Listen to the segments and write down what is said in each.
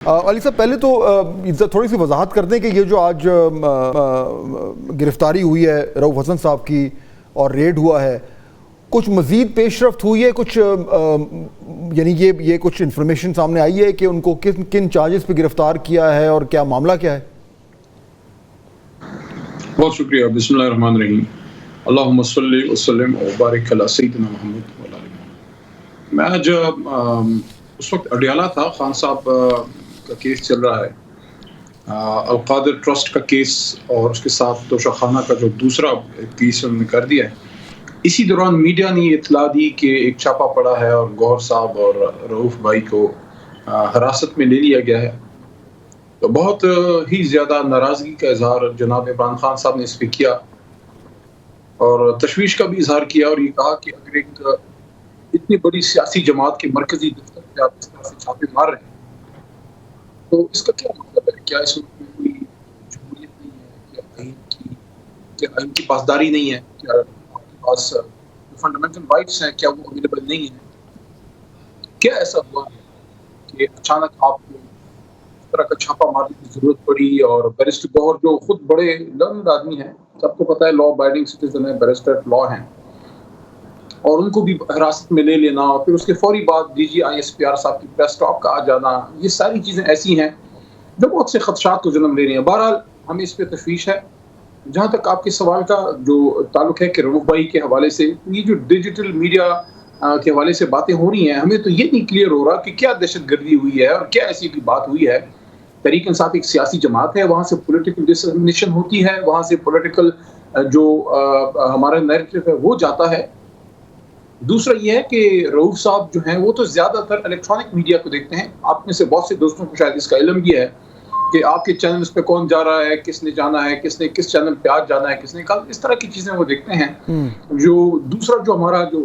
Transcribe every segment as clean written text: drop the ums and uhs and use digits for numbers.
علی صاحب پہلے تو تھوڑی سی وضاحت کر دیں کہ یہ جو آج گرفتاری ہوئی ہے رؤوف حسن صاحب کی اور ریڈ ہوا ہے، کچھ مزید پیش رفت ہوئی ہے، کچھ یعنی یہ کچھ انفارمیشن سامنے آئی ہے کہ ان کو کن چارجز پہ گرفتار کیا ہے اور کیا معاملہ کیا ہے؟ بہت شکریہ. بسم اللہ الرحمن الرحیم. اللہم صلی وسلم وبارک علی سیدنا محمد وعلی آلہ محمد. میں آج اس وقت اڈیالہ تھا، خان صاحب کا کیس چل رہا ہے، القادر ٹرسٹ کا کیس، اور اس کے ساتھ توشہ خانہ کا جو دوسرا کیس انہوں نے کر دیا ہے. اسی دوران میڈیا نے اطلاع دی کہ ایک چھاپا پڑا ہے اور گوہر صاحب اور رؤوف بھائی کو حراست میں لے لیا گیا ہے. تو بہت ہی زیادہ ناراضگی کا اظہار جناب عمران خان صاحب نے اس پہ کیا اور تشویش کا بھی اظہار کیا، اور یہ کہا کہ اگر ایک اتنی بڑی سیاسی جماعت کے مرکزی دفتر پہ آپ اس طرح سے چھاپے مار رہے ہیں تو اس کا کیا مطلب ہے؟ کیا اس میں کوئی جمہوریت نہیں ہے؟ کیا آئین کی پاسداری نہیں ہے؟ کیا آپ کے پاس فنڈامنٹل رائٹس ہیں، کیا وہ اویلیبل نہیں ہیں؟ کیا ایسا ہوا ہے کہ اچانک آپ کو اس طرح کا چھاپا مارنے کی ضرورت پڑی؟ اور بیرسٹر گوہر جو خود بڑے لرنڈ آدمی ہیں، سب کو پتہ ہے، لا ابائڈنگ سٹیزن ہے، بیرسٹر آف لا ہیں، اور ان کو بھی حراست میں لے لینا، اور پھر اس کے فوری بعد D G I S P R صاحب کی پریس ٹاک کا آ جانا، یہ ساری چیزیں ایسی ہیں جو بہت سے خدشات کو جنم لے رہی ہیں. بہرحال ہمیں اس پہ تشویش ہے. جہاں تک آپ کے سوال کا جو تعلق ہے کہ رؤوف بھائی کے حوالے سے، یہ جو ڈیجیٹل میڈیا کے حوالے سے باتیں ہو رہی ہیں، ہمیں تو یہ نہیں کلیئر ہو رہا کہ کیا دہشت گردی ہوئی ہے اور کیا ایسی کوئی بات ہوئی ہے. تحریک انصاف ایک سیاسی جماعت ہے، وہاں سے پولیٹیکل ڈسکرمنیشن ہوتی ہے، وہاں سے پولیٹیکل جو ہمارا نیریٹو ہے وہ جاتا ہے. دوسرا یہ ہے کہ رؤوف صاحب جو ہیں وہ تو زیادہ تر الیکٹرانک میڈیا کو دیکھتے ہیں. آپ میں سے بہت سے دوستوں کو شاید اس کا علم بھی ہے کہ آپ کے چینلز پہ کون جا رہا ہے، کس نے جانا ہے، کس نے کس چینل پہ آج جانا ہے، کس نے کل، اس طرح کی چیزیں وہ دیکھتے ہیں. جو دوسرا جو ہمارا جو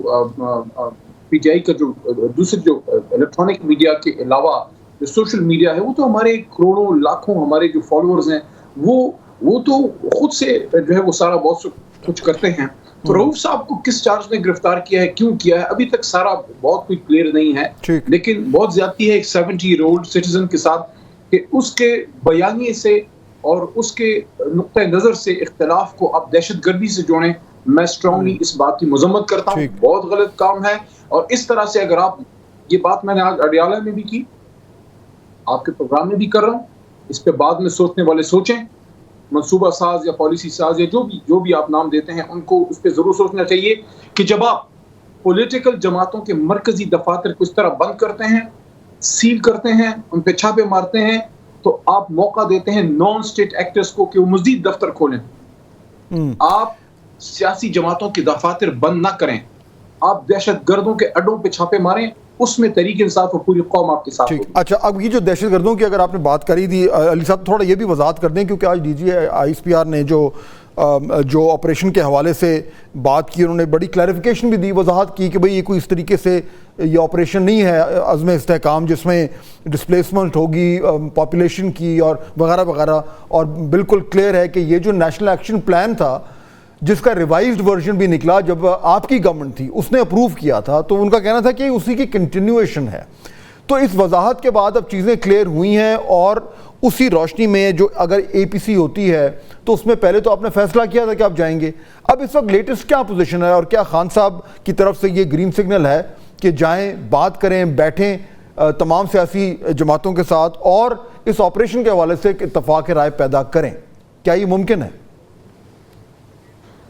پی ٹی آئی کا جو دوسرے جو الیکٹرانک میڈیا کے علاوہ جو سوشل میڈیا ہے، وہ تو ہمارے کروڑوں لاکھوں ہمارے جو فالوورز ہیں وہ تو خود سے جو ہے وہ سارا بہت کچھ کرتے ہیں. تو رؤوف صاحب کو کس چارج میں گرفتار کیا ہے، کیوں کیا ہے، ابھی تک سارا بہت کوئی کلیئر نہیں ہے. لیکن بہت زیادتی ہے ایک 70-year-old سٹیزن کے ساتھ کہ اس کے بیانیے سے اور اس کے نقطہ نظر سے اختلاف کو آپ دہشت گردی سے جوڑیں. میں اسٹرانگلی اس بات کی مذمت کرتا ہوں، بہت غلط کام ہے. اور اس طرح سے اگر آپ، یہ بات میں نے آج اڈیالہ میں بھی کی، آپ کے پروگرام میں بھی کر رہا ہوں، اس پہ بعد میں سوچنے والے سوچیں، منصوبہ ساز یا پالیسی ساز یا جو بھی آپ نام دیتے ہیں، ان کو اس پہ ضرور سوچنا چاہیے کہ جب آپ پولیٹیکل جماعتوں کے مرکزی دفاتر کو اس طرح بند کرتے ہیں، سیل کرتے ہیں، ان پہ چھاپے مارتے ہیں، تو آپ موقع دیتے ہیں نان اسٹیٹ ایکٹرز کو کہ وہ مزید دفتر کھولیں. آپ سیاسی جماعتوں کے دفاتر بند نہ کریں، آپ دہشت گردوں کے اڈوں پہ چھاپے ماریں، اس میں تحریک انصاف اور پوری قوم آپ کے ساتھ ہوگی. اچھا، اب یہ جو دہشت گردوں کی اگر آپ نے بات کری تھی علی صاحب، تھوڑا یہ بھی وضاحت کر دیں، کیونکہ آج D G I S P R نے جو آپریشن کے حوالے سے بات کی، انہوں نے بڑی کلیریفیکیشن بھی دی، وضاحت کی کہ بھئی یہ کوئی اس طریقے سے یہ آپریشن نہیں ہے عزم استحکام جس میں ڈسپلیسمنٹ ہوگی پاپولیشن کی اور وغیرہ وغیرہ. اور بالکل کلیئر ہے کہ یہ جو نیشنل ایکشن پلان تھا، جس کا ریوائزڈ ورژن بھی نکلا جب آپ کی گورنمنٹ تھی، اس نے اپروو کیا تھا، تو ان کا کہنا تھا کہ اسی کی کنٹینیویشن ہے. تو اس وضاحت کے بعد اب چیزیں کلیئر ہوئی ہیں، اور اسی روشنی میں جو اگر اے پی سی ہوتی ہے تو اس میں پہلے تو آپ نے فیصلہ کیا تھا کہ آپ جائیں گے. اب اس وقت لیٹسٹ کیا پوزیشن ہے، اور کیا خان صاحب کی طرف سے یہ گرین سگنل ہے کہ جائیں، بات کریں، بیٹھیں تمام سیاسی جماعتوں کے ساتھ اور اس آپریشن کے حوالے سے اتفاق رائے پیدا کریں؟ کیا یہ ممکن ہے؟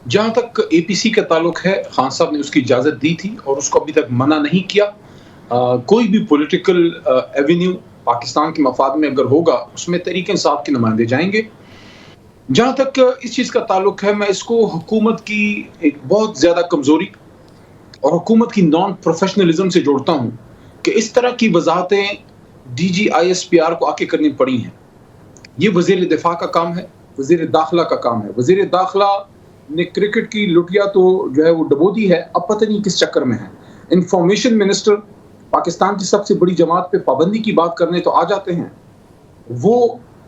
جہاں تک اے پی سی کا تعلق ہے، خان صاحب نے اس کی اجازت دی تھی اور اس کو ابھی تک منع نہیں کیا. کوئی بھی پولیٹیکل ایونیو پاکستان کے مفاد میں اگر ہوگا، اس میں تحریک انصاف کے نمائندے جائیں گے. جہاں تک اس چیز کا تعلق ہے، میں اس کو حکومت کی ایک بہت زیادہ کمزوری اور حکومت کی نان پروفیشنلزم سے جوڑتا ہوں کہ اس طرح کی وضاحتیں D G I S P R کو آ کے کرنی پڑی ہیں. یہ وزیر دفاع کا کام ہے، وزیر داخلہ کا کام ہے. وزیر داخلہ نے کرکٹ کی لٹیا تو جو ہے وہ ڈبو دی ہے، اب پتہ نہیں کس چکر میں ہے. انفارمیشن منسٹر پاکستان کی سب سے بڑی جماعت پہ پابندی کی بات کرنے تو آ جاتے ہیں. وہ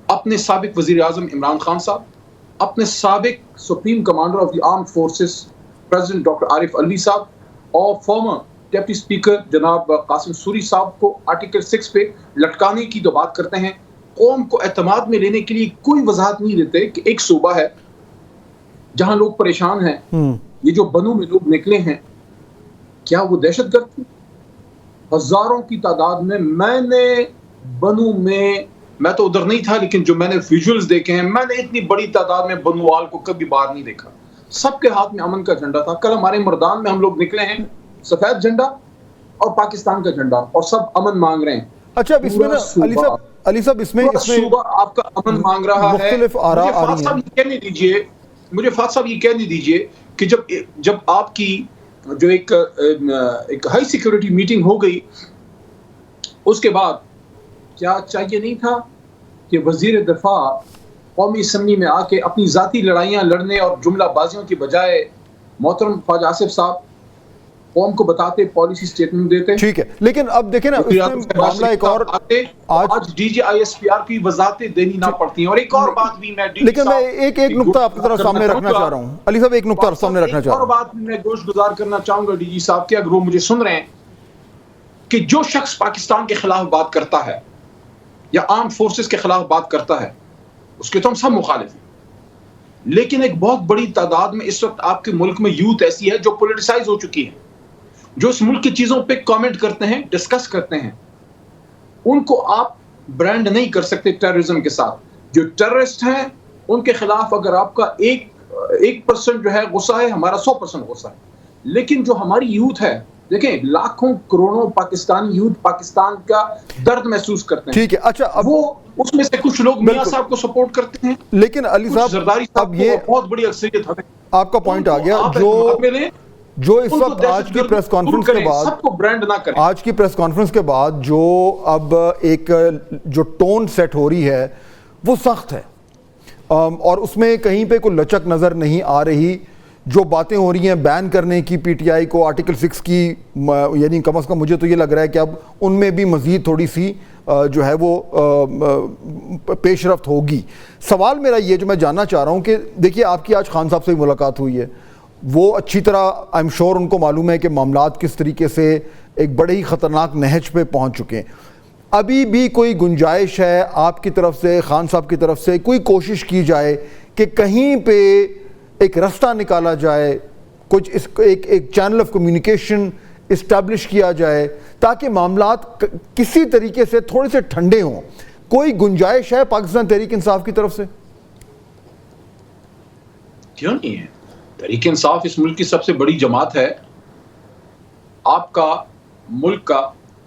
اپنے سابق وزیر اعظم عمران خان صاحب، اپنے سابق supreme commander of the armed forces president doctor Arif Alvi Sahab, اور فارمر ڈپٹی اسپیکر جناب قاسم سوری صاحب کو آرٹیکل 6 پہ لٹکانے کی تو بات کرتے ہیں، قوم کو اعتماد میں لینے کے لیے کوئی وضاحت نہیں دیتے کہ ایک صوبہ ہے جہاں لوگ پریشان ہیں، یہ جو بنو میں لوگ نکلے ہیں کیا وہ دہشت گرد تھے؟ ہزاروں کی تعداد میں میں نے بنو میں تو ادھر نہیں تھا لیکن جو میں نے ویژولز دیکھے ہیں، میں نے اتنی بڑی تعداد میں بنوال کو کبھی باہر نہیں دیکھا. سب کے ہاتھ میں امن کا جھنڈا تھا. کل ہمارے مردان میں ہم لوگ نکلے ہیں، سفید جھنڈا اور پاکستان کا جھنڈا، اور سب امن مانگ رہے ہیں. اچھا اب اس میں نا علی صاحب اس میں صوبہ آپ کا امن مانگ رہا ہے. مختلف آراء آ رہی ہیں. مجھے فاض صاحب یہ کہنے دیجئے کہ جب آپ کی جو ایک ہائی سیکیورٹی میٹنگ ہو گئی، اس کے بعد کیا چاہیے نہیں تھا کہ وزیر دفاع قومی اسمبلی میں آ کے اپنی ذاتی لڑائیاں لڑنے اور جملہ بازیوں کی بجائے محترم خواجہ آصف صاحب قوم کو بتاتے، پالیسی سٹیٹمنٹ دیتے؟ ٹھیک ہے، لیکن اب دیکھیں نا اس میں معاملہ ایک اور آج D G I S P R کی وضاحتیں دینی نہ پڑتی ہیں. اور ایک اور بات بھی میں لیکن میں ایک نقطہ آپ کی طرف سامنے رکھنا چاہ رہا ہوں علی صاحب، ایک نقطہ سامنے رکھنا چاہ رہا ہوں. اور بات میں گوش گزار کرنا چاہوں گا ڈی جی صاحب کے، اگر وہ مجھے سن رہے ہیں، کہ جو شخص پاکستان کے خلاف بات کرتا ہے یا آرم فورسز کے خلاف بات کرتا ہے اس کے تو ہم سب مخالف ہیں، لیکن ایک بہت بڑی تعداد میں اس وقت آپ کے ملک میں یوتھ ایسی ہے جو پولیٹیسائز ہو چکی ہے، جو اس ملک کی چیزوں پہ کامنٹ کرتے ہیں، ڈسکس کرتے ہیں. ان کو آپ برانڈ نہیں کر سکتے ٹیررزم کے ساتھ. جو ٹیررسٹ ہیں ان کے خلاف اگر آپ کا 1% جو ہے غصہ ہے، ہمارا 100% غصہ ہے. لیکن جو ہماری یوتھ ہے، دیکھیں لاکھوں کروڑوں پاکستانی یوتھ پاکستان کا درد محسوس کرتے ہیں. ٹھیک ہے، اچھا اب وہ اس میں سے کچھ لوگ میاں صاحب کو سپورٹ کرتے ہیں، لیکن علی صاحب زرداری صاحب اب یہ بہت بڑی اکثریت ہے. آپ کا پوائنٹ آ گیا. جو اس وقت آج کی پریس کانفرنس کے بعد سب کو برانڈ نہ کریں. آج کی پریس کانفرنس کے بعد جو اب ایک جو ٹون سیٹ ہو رہی ہے وہ سخت ہے، اور اس میں کہیں پہ کوئی لچک نظر نہیں آ رہی. جو باتیں ہو رہی ہیں بین کرنے کی پی ٹی آئی کو آرٹیکل 6 کی، یعنی کم از کم مجھے تو یہ لگ رہا ہے کہ اب ان میں بھی مزید تھوڑی سی جو ہے وہ پیش رفت ہوگی. سوال میرا یہ جو میں جاننا چاہ رہا ہوں کہ دیکھیے آپ کی آج خان صاحب سے ملاقات ہوئی ہے، وہ اچھی طرح آئی ایم شور ان کو معلوم ہے کہ معاملات کس طریقے سے ایک بڑے ہی خطرناک نہج پہ پہنچ چکے ہیں. ابھی بھی کوئی گنجائش ہے آپ کی طرف سے، خان صاحب کی طرف سے کوئی کوشش کی جائے کہ کہیں پہ ایک رستہ نکالا جائے، کچھ ایک چینل آف کمیونیکیشن اسٹیبلش کیا جائے تاکہ معاملات کسی طریقے سے تھوڑے سے ٹھنڈے ہوں؟ کوئی گنجائش ہے پاکستان تحریک انصاف کی طرف سے؟ کیوں نہیں ہے؟ تحریک انصاف اس ملک کی سب سے بڑی جماعت ہے. آپ کا ملک کا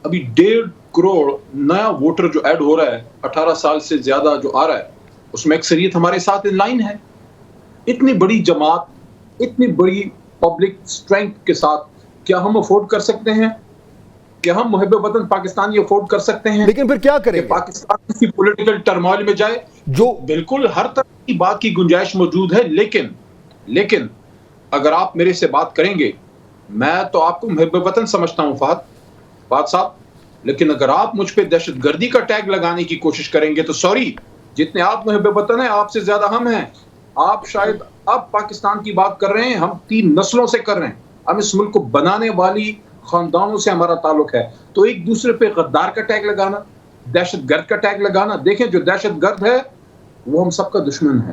ابھی 1.5 کروڑ نیا ووٹر جو ایڈ ہو رہا ہے، 18 سال سے زیادہ جو آ رہا ہے، اس میں اکثریت ہمارے ساتھ ان لائن ہے. اتنی بڑی جماعت، اتنی بڑی پبلک اسٹرینتھ کے ساتھ کیا ہم افورڈ کر سکتے ہیں؟ کیا ہم محب وطن پاکستانی افورڈ کر سکتے ہیں؟ لیکن پھر کیا کریں گے؟ پاکستان کسی پولیٹیکل ٹرموائل میں جائے؟ جو بالکل ہر طرح کی بات کی گنجائش موجود ہے، لیکن اگر آپ میرے سے بات کریں گے، میں تو آپ کو محب وطن سمجھتا ہوں فہد صاحب، لیکن اگر آپ مجھ پہ دہشت گردی کا ٹیگ لگانے کی کوشش کریں گے تو سوری، جتنے آپ محب وطن ہیں آپ سے زیادہ ہم ہیں. آپ شاید اب پاکستان کی بات کر رہے ہیں، ہم 3 نسلوں سے کر رہے ہیں. ہم اس ملک کو بنانے والی خاندانوں سے ہمارا تعلق ہے. تو ایک دوسرے پہ غدار کا ٹیگ لگانا، دہشت گرد کا ٹیگ لگانا، دیکھیں جو دہشت گرد ہے وہ ہم سب کا دشمن ہے.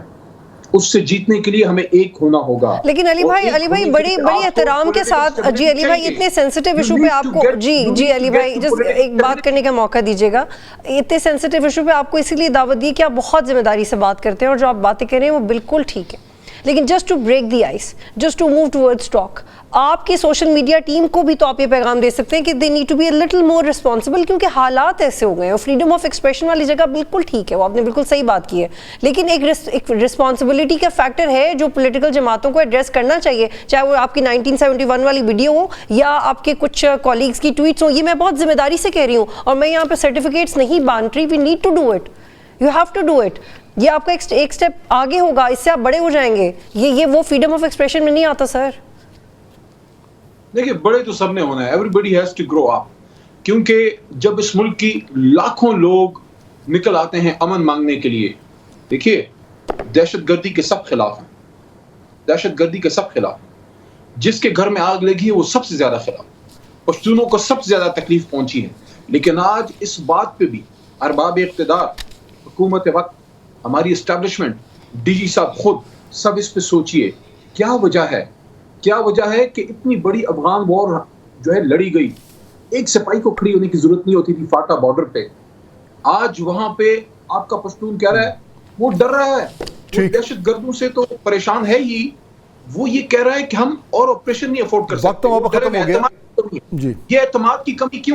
اس سے جیتنے کے لیے ہمیں ایک ہونا ہوگا. لیکن علی بھائی بڑی احترام کے ساتھ، جی علی بھائی اتنے سینسٹیو ایشو پہ آپ کو، جی علی بھائی جس ایک بات کرنے کا موقع دیجیے گا. اتنے سینسٹیو ایشو پہ آپ کو اسی لیے دعوت دی کہ آپ بہت ذمہ داری سے بات کرتے ہیں، اور جو آپ باتیں کر رہے ہیں وہ بالکل ٹھیک ہے، لیکن just to break the ice, just to move towards talk, آپ کی سوشل میڈیا ٹیم کو بھی تو آپ یہ پیغام دے سکتے ہیں کہ they need to be a little more responsible, کیونکہ حالات ایسے ہو گئے ہیں. فریڈم آف ایکسپریشن والی جگہ بالکل ٹھیک ہے، وہ آپ نے بالکل صحیح بات کی ہے، لیکن ایک رسپانسبلٹی کا فیکٹر ہے جو پولیٹیکل جماعتوں کو ایڈریس کرنا چاہیے، چاہے وہ آپ کی 1971 والی ویڈیو ہو یا آپ کے کچھ کولیگز کی ٹویٹس ہوں. یہ میں بہت ذمہ داری سے کہہ رہی ہوں، اور میں یہاں پہ سرٹیفکیٹس نہیں بانٹ رہی. We need to do it, you have to do it. یہ آپ کا ایک سٹیپ آگے ہوگا، اس سے آپ بڑے ہو جائیں گے. یہ وہ فریڈم آف ایکسپریشن میں نہیں آتا سر. دیکھیے بڑے تو سب نے ہونا ہے، everybody has to grow up, کیونکہ جب اس ملک کی لاکھوں لوگ نکل آتے ہیں امن مانگنے کے لیے. دیکھیے دہشت گردی کے سب خلاف ہیں، دہشت گردی کے سب خلاف، جس کے گھر میں آگ لگی ہے وہ سب سے زیادہ خلاف. پشتونوں کو سب سے زیادہ تکلیف پہنچی ہے. لیکن آج اس بات پہ بھی ارباب اقتدار، حکومت وقت، ہماری اسٹیبلشمنٹ، ڈی جی صاحب خود سب اس پہ سوچئے کیا وجہ ہے کہ اتنی بڑی افغان وار جو ہے لڑی گئی. ایک سپاہی کو کھڑی ہونے کی ضرورت نہیں ہوتی تھی فاٹا بارڈر پہ. آج وہاں پہ آپ کا پشتون کہہ رہا ہے، وہ ڈر رہا ہے، وہ دہشت گردوں سے تو پریشان ہے ہی، وہ یہ کہہ رہا ہے کہ ہم اور آپریشن نہیں افورڈ کر سکتے. وقت ختم ہو گیا. یہ اعتماد کی کمی کیوں